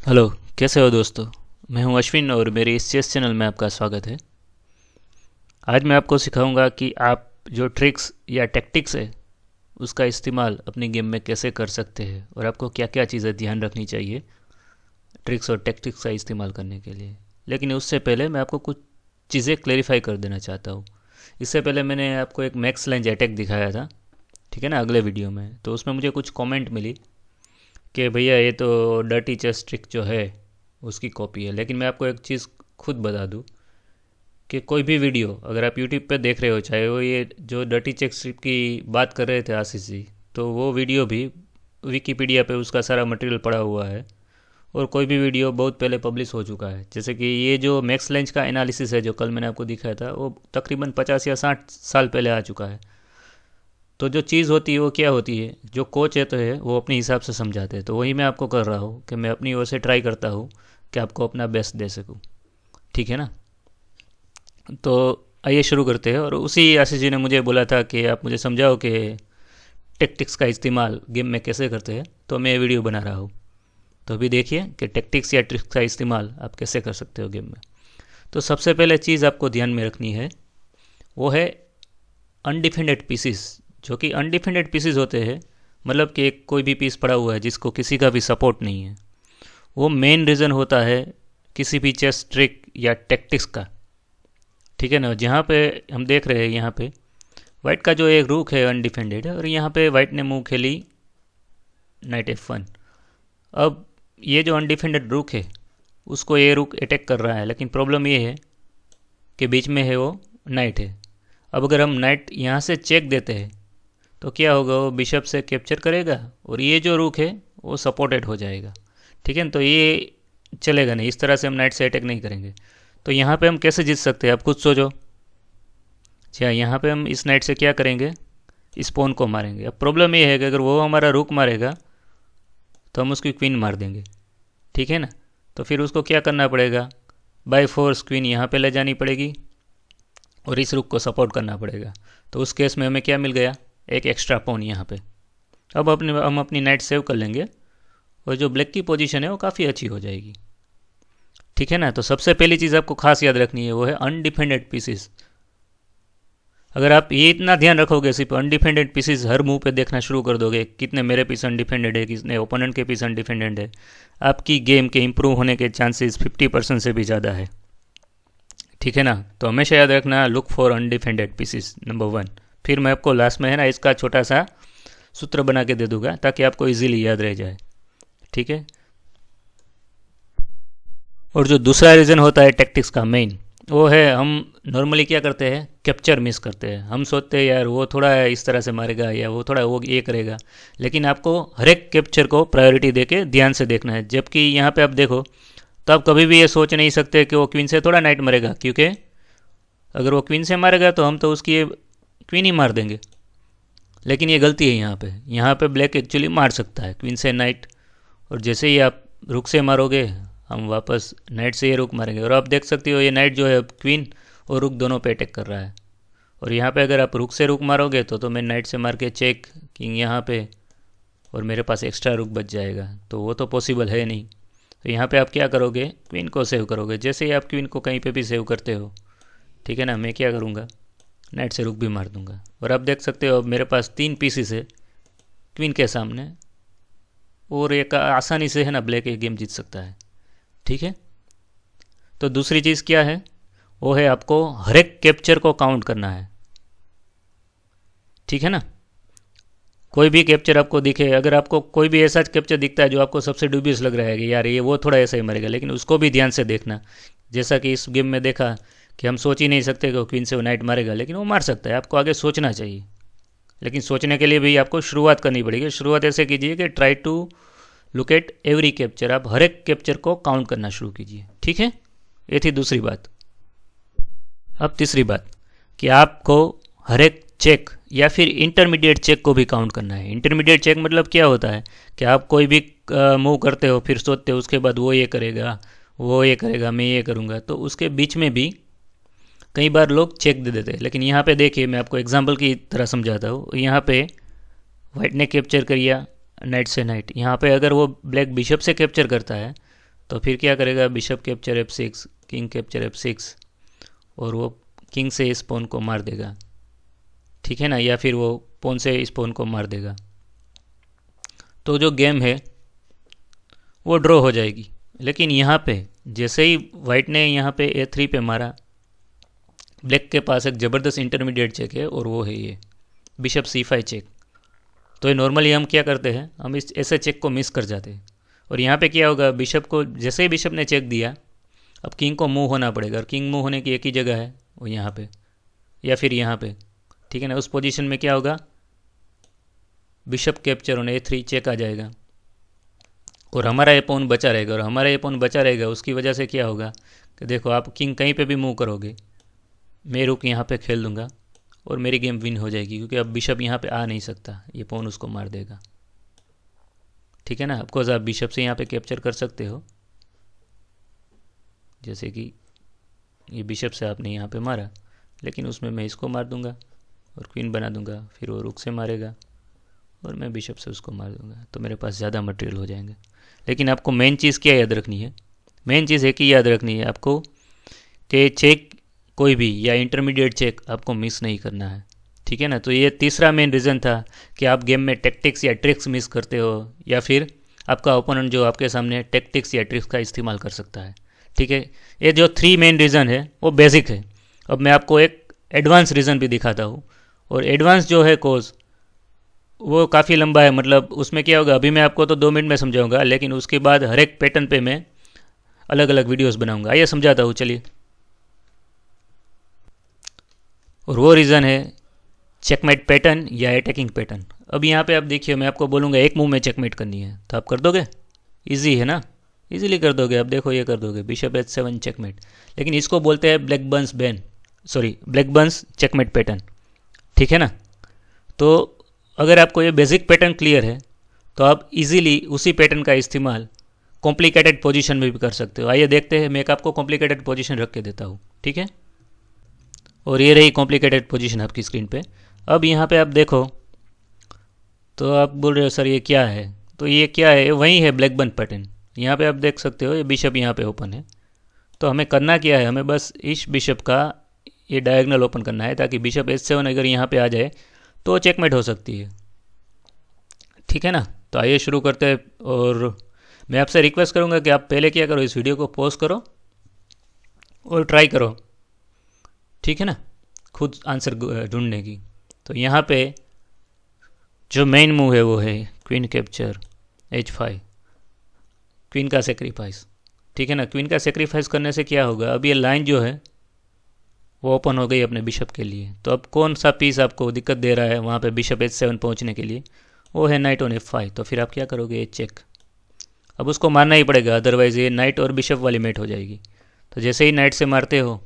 Hello. कैसे हो दोस्तों। मैं हूं अश्विन और मेरे इस चेस चैनल में आपका स्वागत है। आज मैं आपको सिखाऊंगा कि आप जो ट्रिक्स या टैक्टिक्स है उसका इस्तेमाल अपनी गेम में कैसे कर सकते हैं और आपको क्या क्या चीज़ें ध्यान रखनी चाहिए ट्रिक्स और टैक्टिक्स का इस्तेमाल करने के लिए। लेकिन उससे पहले मैं आपको कुछ चीज़ें क्लेरिफाई कर देना चाहता हूँ। इससे पहले मैंने आपको एक मैक्स लेंज अटैक दिखाया था, ठीक है ना, अगले वीडियो में। तो उसमें मुझे कुछ कमेंट मिली कि भैया ये तो डर्टी चेस ट्रिक जो है उसकी कॉपी है। लेकिन मैं आपको एक चीज़ खुद बता दूं कि कोई भी वीडियो अगर आप यूट्यूब पे देख रहे हो, चाहे वो ये जो डर्टी चेस ट्रिक की बात कर रहे थे आशीष जी, तो वो वीडियो भी विकीपीडिया पे उसका सारा मटेरियल पड़ा हुआ है और कोई भी वीडियो बहुत पहले पब्लिश हो चुका है। जैसे कि ये जो मैक्स लेंज का एनालिसिस है जो कल मैंने आपको दिखाया था, वो तकरीबन 50 या 60 साल पहले आ चुका है। तो जो चीज़ होती है वो क्या होती है, जो कोच है तो है वो अपने हिसाब से समझाते हैं। तो वही मैं आपको कर रहा हूँ कि मैं अपनी ओर से ट्राई करता हूँ कि आपको अपना बेस्ट दे सकूँ, ठीक है ना। तो आइए शुरू करते हैं। और उसी आशीष जी ने मुझे बोला था कि आप मुझे समझाओ कि टेक्टिक्स का इस्तेमाल गेम में कैसे करते हैं, तो मैं ये वीडियो बना रहा हूँ। तो अभी देखिए कि टेक्टिक्स या ट्रिक्स का इस्तेमाल आप कैसे कर सकते हो गेम में। तो सबसे पहले चीज़ आपको ध्यान में रखनी है वो है अनडिफेंडेड पीसीस। जो कि अनडिफेंडेड पीसीस होते हैं मतलब कि एक कोई भी पीस पड़ा हुआ है जिसको किसी का भी सपोर्ट नहीं है, वो मेन रीज़न होता है किसी भी चेस ट्रिक या टैक्टिक्स का, ठीक है ना। जहाँ पे हम देख रहे हैं यहाँ पे वाइट का जो एक रूक है अनडिफेंडेड है और यहाँ पे वाइट ने मूव खेली नाइट F1। अब ये जो अनडिफेंडेड रूक है उसको ये रूक अटैक कर रहा है, लेकिन प्रॉब्लम ये है कि बीच में है वो नाइट है। अब अगर हम नाइट यहाँ से चेक देते हैं तो क्या होगा, वो बिशप से कैप्चर करेगा और ये जो रूक है वो सपोर्टेड हो जाएगा, ठीक है ना। तो ये चलेगा नहीं, इस तरह से हम नाइट से अटैक नहीं करेंगे। तो यहाँ पे हम कैसे जीत सकते हैं आप खुद सोचो। अच्छा, यहाँ पे हम इस नाइट से क्या करेंगे, इस पॉन को मारेंगे। अब प्रॉब्लम ये है कि अगर वो हमारा रूक मारेगा तो हम उसकी क्वीन मार देंगे, ठीक है ना। तो फिर उसको क्या करना पड़ेगा, बाय फोर्स क्वीन यहाँ पे ले जानी पड़ेगी और इस रुक को सपोर्ट करना पड़ेगा। तो उस केस में हमें क्या मिल गया, एक एक्स्ट्रा पॉन यहाँ पे। अब हम अपनी नाइट सेव कर लेंगे और जो ब्लैक की पोजीशन है वो काफ़ी अच्छी हो जाएगी, ठीक है ना। तो सबसे पहली चीज़ आपको खास याद रखनी है वो है अनडिफेंडेड पीसेस। अगर आप ये इतना ध्यान रखोगे, सिर्फ अनडिफेंडेड पीसेस हर मूव पे देखना शुरू कर दोगे, कितने मेरे पीस अनडिफेंडेड है, कितने ओपोनेंट के पीस अनडिफेंडेड है, आपकी गेम के इम्प्रूव होने के चांसेस 50% से भी ज़्यादा है, ठीक है ना। तो हमेशा याद रखना, लुक फॉर अनडिफेंडेड पीसेस, नंबर 1। फिर मैं आपको लास्ट में है ना इसका छोटा सा सूत्र बना के दे दूंगा ताकि आपको इजीली याद रह जाए, ठीक है। और जो दूसरा रीज़न होता है टैक्टिक्स का मेन, वो है हम नॉर्मली क्या करते हैं, कैप्चर मिस करते हैं। हम सोचते हैं यार वो थोड़ा इस तरह से मारेगा या वो थोड़ा वो ये करेगा, लेकिन आपको हर एक कैप्चर को प्रायोरिटी देके ध्यान से देखना है। जबकि यहाँ पे आप देखो तो आप कभी भी ये सोच नहीं सकते कि वो क्वीन से थोड़ा नाइट मरेगा, क्योंकि अगर वो क्वीन से मारेगा तो हम तो उसकी ये क्वीन ही मार देंगे। लेकिन ये गलती है यहाँ पे ब्लैक एक्चुअली मार सकता है क्वीन से नाइट, और जैसे ही आप रुक से मारोगे हम वापस नाइट से ये रुक मारेंगे। और आप देख सकते हो ये नाइट जो है क्वीन और रुक दोनों पे अटैक कर रहा है। और यहाँ पे अगर आप रुक से रुक मारोगे तो मैं नाइट से मार के चेक किंग यहाँ पे और मेरे पास एक्स्ट्रा रुक बच जाएगा, तो वो तो पॉसिबल है नहीं। तो यहाँ पे आप क्या करोगे, क्वीन को सेव करोगे। जैसे ही आप क्वीन को कहीं पे भी सेव करते हो, ठीक है ना, मैं क्या करूँगा, नाइट से रुक भी मार दूंगा। और आप देख सकते हो अब मेरे पास 3 पीसेस है क्वीन के सामने, और एक आसानी से है ना ब्लैक एक गेम जीत सकता है, ठीक है। तो दूसरी चीज़ क्या है, वो है आपको हर एक कैप्चर को काउंट करना है, ठीक है ना। कोई भी कैप्चर आपको दिखे, अगर आपको कोई भी ऐसा कैप्चर दिखता है जो आपको सबसे डूबियस लग रहा है कि यार ये वो थोड़ा ऐसा ही मरेगा, लेकिन उसको भी ध्यान से देखना। जैसा कि इस गेम में देखा कि हम सोच ही नहीं सकते कि वो क्वीन से वो नाइट मारेगा, लेकिन वो मार सकता है। आपको आगे सोचना चाहिए, लेकिन सोचने के लिए भी आपको शुरुआत करनी पड़ेगी। शुरुआत ऐसे कीजिए कि try to look at every capture, आप हर एक कैप्चर को काउंट करना शुरू कीजिए, ठीक है। ये थी दूसरी बात। अब तीसरी बात कि आपको हर एक चेक या फिर इंटरमीडिएट चेक को भी काउंट करना है। इंटरमीडिएट चेक मतलब क्या होता है कि आप कोई भी मूव करते हो, फिर सोचते हो उसके बाद वो ये करेगा, वो ये करेगा, मैं ये करूँगा, तो उसके बीच में भी कई बार लोग चेक दे देते हैं। लेकिन यहाँ पे देखिए, मैं आपको एग्जांपल की तरह समझाता हूँ। यहाँ पे वाइट ने कैप्चर किया नाइट से नाइट, यहाँ पे अगर वो ब्लैक बिशप से कैप्चर करता है तो फिर क्या करेगा, bishop capture f6, king capture f6, और वो किंग से इस पॉन को मार देगा, ठीक है ना, या फिर वो पॉन से इस पॉन को मार देगा। तो जो गेम है वो ड्रॉ हो जाएगी। लेकिन यहाँ पे जैसे ही वाइट ने यहाँ पे a3 पे मारा, ब्लैक के पास एक ज़बरदस्त इंटरमीडिएट चेक है और वो है ये बिशप c5 चेक। तो ये नॉर्मली हम क्या करते हैं, हम इस ऐसे चेक को मिस कर जाते हैं। और यहाँ पे क्या होगा, बिशप को जैसे ही बिशप ने चेक दिया, अब किंग को मूव होना पड़ेगा, और किंग मूव होने की एक ही जगह है, वो यहाँ पे या फिर यहाँ पे, ठीक है ना। उस पोजीशन में क्या होगा, बिशप कैप्चर और a3 चेक आ जाएगा, और हमारा ये पॉन बचा रहेगा। और हमारा ये पॉन बचा रहेगा, उसकी वजह से क्या होगा कि देखो, आप किंग कहीं पे भी मूव करोगे, मैं रुक यहाँ पे खेल दूंगा और मेरी गेम विन हो जाएगी, क्योंकि अब बिशप यहाँ पे आ नहीं सकता, ये पॉन उसको मार देगा, ठीक है ना। ऑफकोर्स आप बिशप से यहाँ पे कैप्चर कर सकते हो, जैसे कि ये बिशप से आपने यहाँ पे मारा, लेकिन उसमें मैं इसको मार दूंगा और क्वीन बना दूंगा, फिर वो रुक से मारेगा और मैं बिशप से उसको मार दूंगा, तो मेरे पास ज़्यादा मटेरियल हो जाएंगे। लेकिन आपको मेन चीज़ क्या याद रखनी है, मेन चीज़ एक ही याद रखनी है आपको, कि चेक कोई भी या इंटरमीडिएट चेक आपको मिस नहीं करना है, ठीक है ना। तो ये तीसरा मेन रीज़न था कि आप गेम में टैक्टिक्स या ट्रिक्स मिस करते हो, या फिर आपका ओपोनेंट जो आपके सामने टैक्टिक्स या ट्रिक्स का इस्तेमाल कर सकता है, ठीक है। ये जो 3 मेन रीज़न है वो बेसिक है। अब मैं आपको एक एडवांस रीज़न भी दिखाता हूँ, और एडवांस जो है कोर्स वो काफ़ी लंबा है, मतलब उसमें क्या होगा, अभी मैं आपको तो 2 मिनट में समझाऊंगा, लेकिन उसके बाद हर एक पैटर्न पे मैं अलग अलग वीडियोस बनाऊंगा। आइए समझाता हूँ, चलिए। और वो रीज़न है चेकमेट पैटर्न या अटैकिंग पैटर्न। अब यहाँ पे आप देखिए, मैं आपको बोलूँगा एक मूव में चेकमेट करनी है, तो आप कर दोगे, ईजी है ना, इजीली कर दोगे। अब देखो ये कर दोगे, बिशप h7 चेकमेट। लेकिन इसको बोलते हैं ब्लैक बर्न्स चेकमेट पैटर्न, ठीक है ना। तो अगर आपको ये बेसिक पैटर्न क्लियर है, तो आप इजीली उसी पैटर्न का इस्तेमाल कॉम्प्लिकेटेड पोजीशन में भी कर सकते हो। आइए देखते हैं, मैं एक आपको कॉम्प्लिकेटेड पोजीशन रख के देता हूँ, ठीक है। और ये रही कॉम्प्लिकेटेड पोजीशन आपकी स्क्रीन पे। अब यहाँ पे आप देखो, तो आप बोल रहे हो सर ये क्या है, तो ये क्या है, वही है ब्लैक बर्न पैटर्न। यहाँ पे आप देख सकते हो, ये बिशप यहाँ पे ओपन है। तो हमें करना क्या है, हमें बस इस बिशप का ये डायगोनल ओपन करना है, ताकि बिशप h7 अगर यहाँ पे आ जाए तो चेकमेट हो सकती है, ठीक है ना। तो आइए शुरू करते हैं। और मैं आपसे रिक्वेस्ट करूँगा कि आप पहले क्या करो, इस वीडियो को पॉज करो और ट्राई करो, ठीक है ना, खुद आंसर ढूंढने की। तो यहाँ पे जो मेन मूव है वो है क्वीन कैप्चर h5, क्वीन का सेक्रीफाइस, ठीक है ना। क्वीन का सेक्रीफाइस करने से क्या होगा, अब ये लाइन जो है वो ओपन हो गई अपने बिशप के लिए। तो अब कौन सा पीस आपको दिक्कत दे रहा है वहाँ पे बिशप h7 पहुँचने के लिए, वो है नाइट ऑन f5। तो फिर आप क्या करोगे, ये चेक, अब उसको मारना ही पड़ेगा, अदरवाइज ये नाइट और बिशप वाली मेट हो जाएगी। तो जैसे ही नाइट से मारते हो,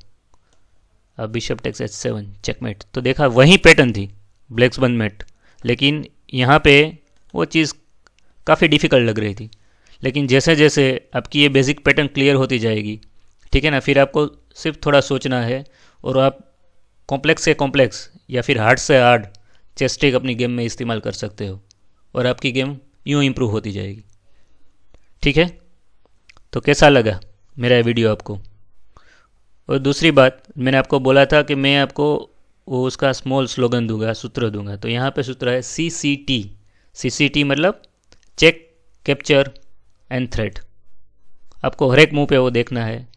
अब बिशप टेक्स h7 चेकमेट। तो देखा, वही पैटर्न थी ब्लैक्स बर्न मेट, लेकिन यहाँ पे वो चीज़ काफ़ी डिफ़िकल्ट लग रही थी। लेकिन जैसे जैसे आपकी ये बेसिक पैटर्न क्लियर होती जाएगी, ठीक है ना, फिर आपको सिर्फ थोड़ा सोचना है, और आप कॉम्प्लेक्स से कॉम्प्लेक्स या फिर हार्ड से हार्ड चेस ट्रिक अपनी गेम में इस्तेमाल कर सकते हो, और आपकी गेम यूँ इम्प्रूव होती जाएगी, ठीक है। तो कैसा लगा मेरा वीडियो आपको। और दूसरी बात, मैंने आपको बोला था कि मैं आपको वो उसका स्मॉल स्लोगन दूंगा, सूत्र दूंगा। तो यहाँ पे सूत्र है CCT मतलब चेक, कैप्चर एंड थ्रेट। आपको हर एक मूव पे वो देखना है,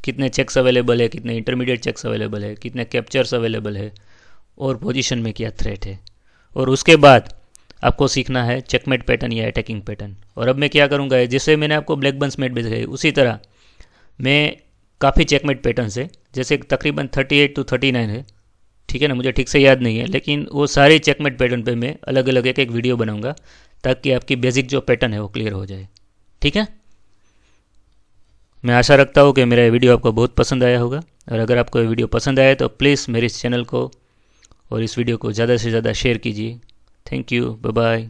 कितने चेक्स अवेलेबल है, कितने इंटरमीडिएट चेक्स अवेलेबल है, कितने कैप्चर्स अवेलेबल है, और पोजीशन में क्या थ्रेट है। और उसके बाद आपको सीखना है चेकमेट पैटर्न या अटैकिंग पैटर्न। और अब मैं क्या करूँगा, जैसे मैंने आपको ब्लैक बर्न्स मेट दिखाई, उसी तरह मैं काफ़ी चेकमेट पैटर्न है, जैसे तकरीबन 38 to 39 है, ठीक है ना, मुझे ठीक से याद नहीं है, लेकिन वो सारे चेकमेट पैटर्न पे मैं अलग अलग एक एक वीडियो बनाऊंगा, ताकि आपकी बेसिक जो पैटर्न है वो क्लियर हो जाए, ठीक है। मैं आशा रखता हूँ कि मेरा ये वीडियो आपको बहुत पसंद आया होगा, और अगर आपको ये वीडियो पसंद आया तो प्लीज़ मेरे इस चैनल को और इस वीडियो को ज़्यादा से ज़्यादा शेयर कीजिए। Thank you, bye bye.